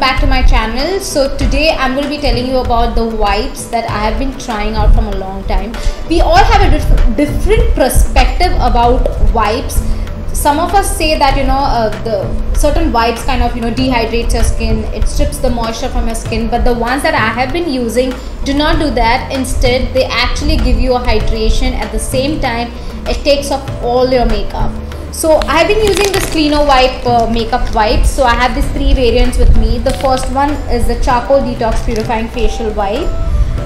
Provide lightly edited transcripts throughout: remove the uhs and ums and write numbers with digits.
back to my channel. So today I'm going to be telling you about the wipes that I have been trying out from a long time. We all have a different perspective about wipes. Some of us say that the certain wipes kind of dehydrates your skin, it strips the moisture from your skin, but the ones that I have been using do not do that. Instead, they actually give you a hydration. At the same time, it takes off all your makeup. So I have been using this Cleano Wipe makeup wipes. So I have these three variants with me. The first one is the Charcoal Detox Purifying Facial Wipe.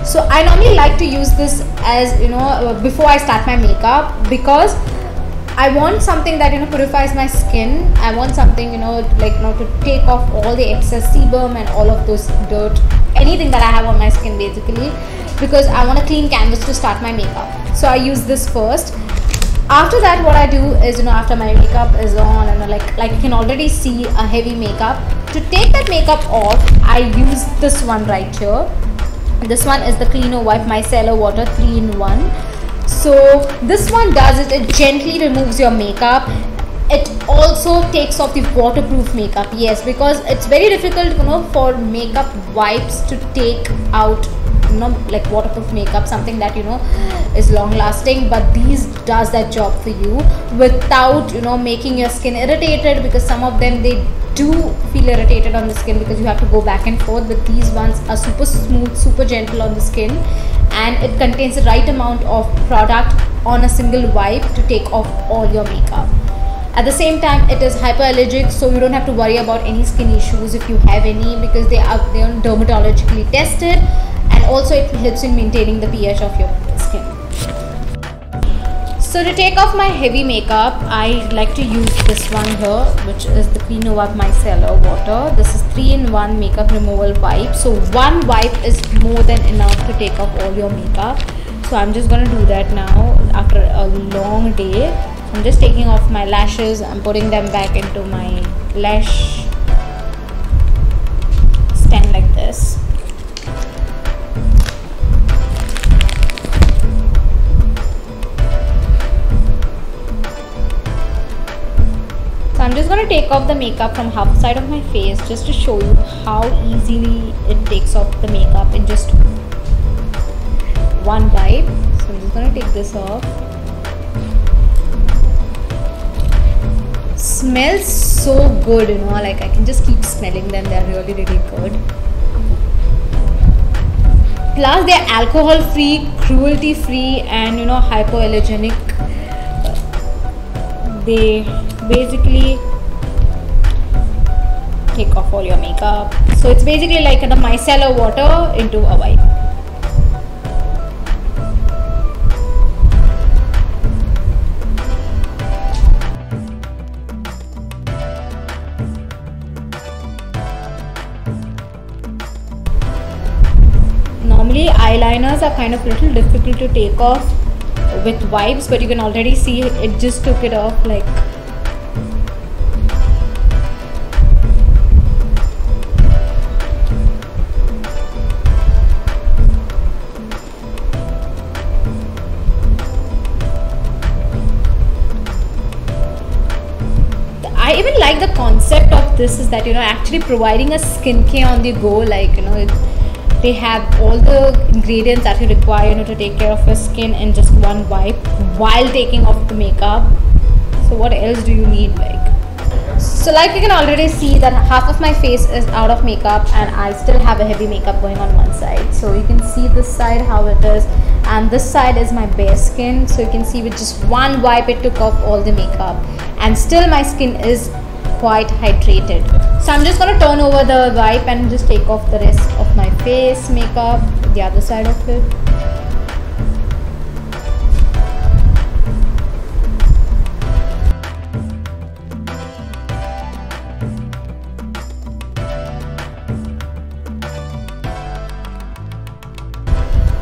So I normally like to use this as before I start my makeup, because I want something that purifies my skin. I want something to take off all the excess sebum and all of those dirt, anything that I have on my skin basically, because I want a clean canvas to start my makeup. So I use this first. After that, what I do is after my makeup is on and like you can already see a heavy makeup, to take that makeup off I use this one right here. This one is the Cleano Wipe Micellar Water 3-in-1. So this one does it gently removes your makeup. It also takes off the waterproof makeup. Yes, because it's very difficult for makeup wipes to take out like waterproof makeup, something that is long lasting, but these does that job for you without making your skin irritated, because some of them they do feel irritated on the skin because you have to go back and forth, but these ones are super smooth, super gentle on the skin, and it contains the right amount of product on a single wipe to take off all your makeup. At the same time, it is hypoallergic, so you don't have to worry about any skin issues if you have any, because they are dermatologically tested, and also it helps in maintaining the pH of your skin. So to take off my heavy makeup, I like to use this one here, which is the Cleano Wipe Micellar Water. This is 3-in-1 makeup removal wipe. So one wipe is more than enough to take off all your makeup. So I'm just going to do that now after a long day. I'm just taking off my lashes. I'm putting them back into my lash stand like this. I'm just going to take off the makeup from half side of my face just to show you how easily it takes off the makeup in just one wipe. So I'm just going to take this off. Smells so good, like I can just keep smelling them. They're really good. Plus they're alcohol free, cruelty free, and hypoallergenic. They basically take off all your makeup. So it's basically like the micellar water into a wipe. Normally eyeliners are kind of little difficult to take off with wipes, but you can already see it just took it off like I even like the concept of this is that actually providing a skincare on the go, like they have all the ingredients that you require to take care of your skin in just one wipe while taking off the makeup. So what else do you need? So like you can already see that half of my face is out of makeup and I still have a heavy makeup going on one side. So you can see this side how it is, and this side is my bare skin. So you can see with just one wipe it took off all the makeup, and still my skin is quite hydrated. So I'm just going to turn over the wipe and just take off the rest of my face makeup, the other side of it.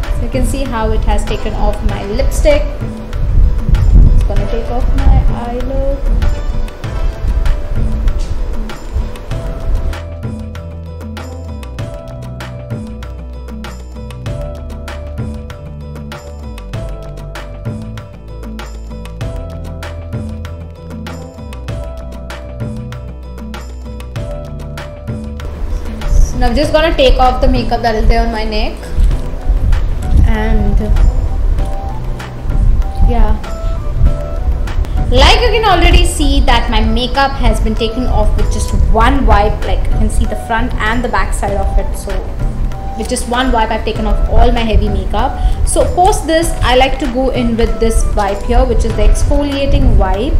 So you can see how it has taken off my lipstick. It's going to take off my eye look. Now I'm just gonna take off the makeup that is there on my neck, and yeah, like you can already see that my makeup has been taken off with just one wipe. Like you can see the front and the back side of it. So with just one wipe I've taken off all my heavy makeup. So post this, I like to go in with this wipe here, which is the exfoliating wipe,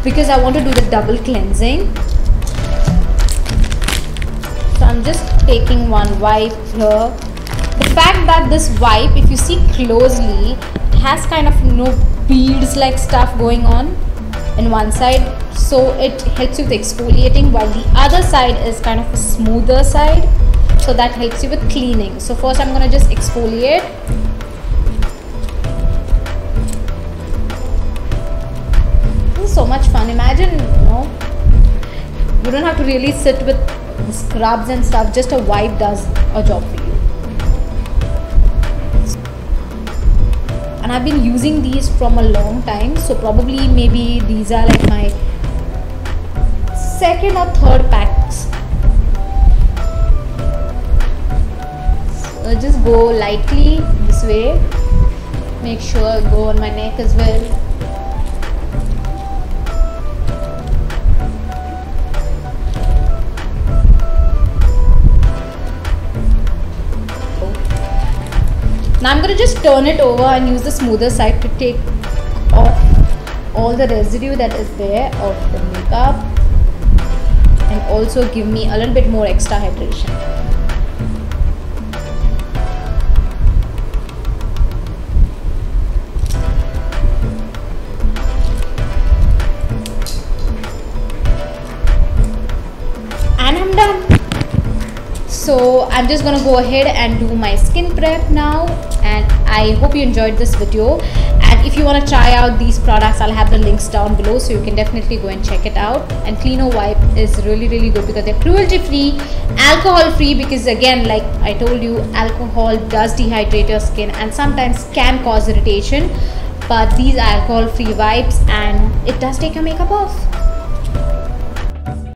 because I want to do the double cleansing. So I'm just taking one wipe here. The fact that this wipe, if you see closely, has kind of beads like stuff going on in one side, so it helps you with exfoliating, while the other side is kind of a smoother side, so that helps you with cleaning. So first I'm gonna just exfoliate. This is so much fun. Imagine, you don't have to really sit with scrubs and stuff, just a wipe does a job for you. And I've been using these from a long time, so probably maybe these are like my second or third packs. So just go lightly this way, make sure I go on my neck as well. Now I'm going to just turn it over and use the smoother side to take off all the residue that is there of the makeup, and also give me a little bit more extra hydration. And I'm done. So I'm just gonna go ahead and do my skin prep now, and I hope you enjoyed this video. And if you want to try out these products, I'll have the links down below, so you can definitely go and check it out. And Cleano Wipe is really good because they're cruelty free, alcohol free, because again, like I told you, alcohol does dehydrate your skin and sometimes can cause irritation, but these are alcohol free wipes and it does take your makeup off.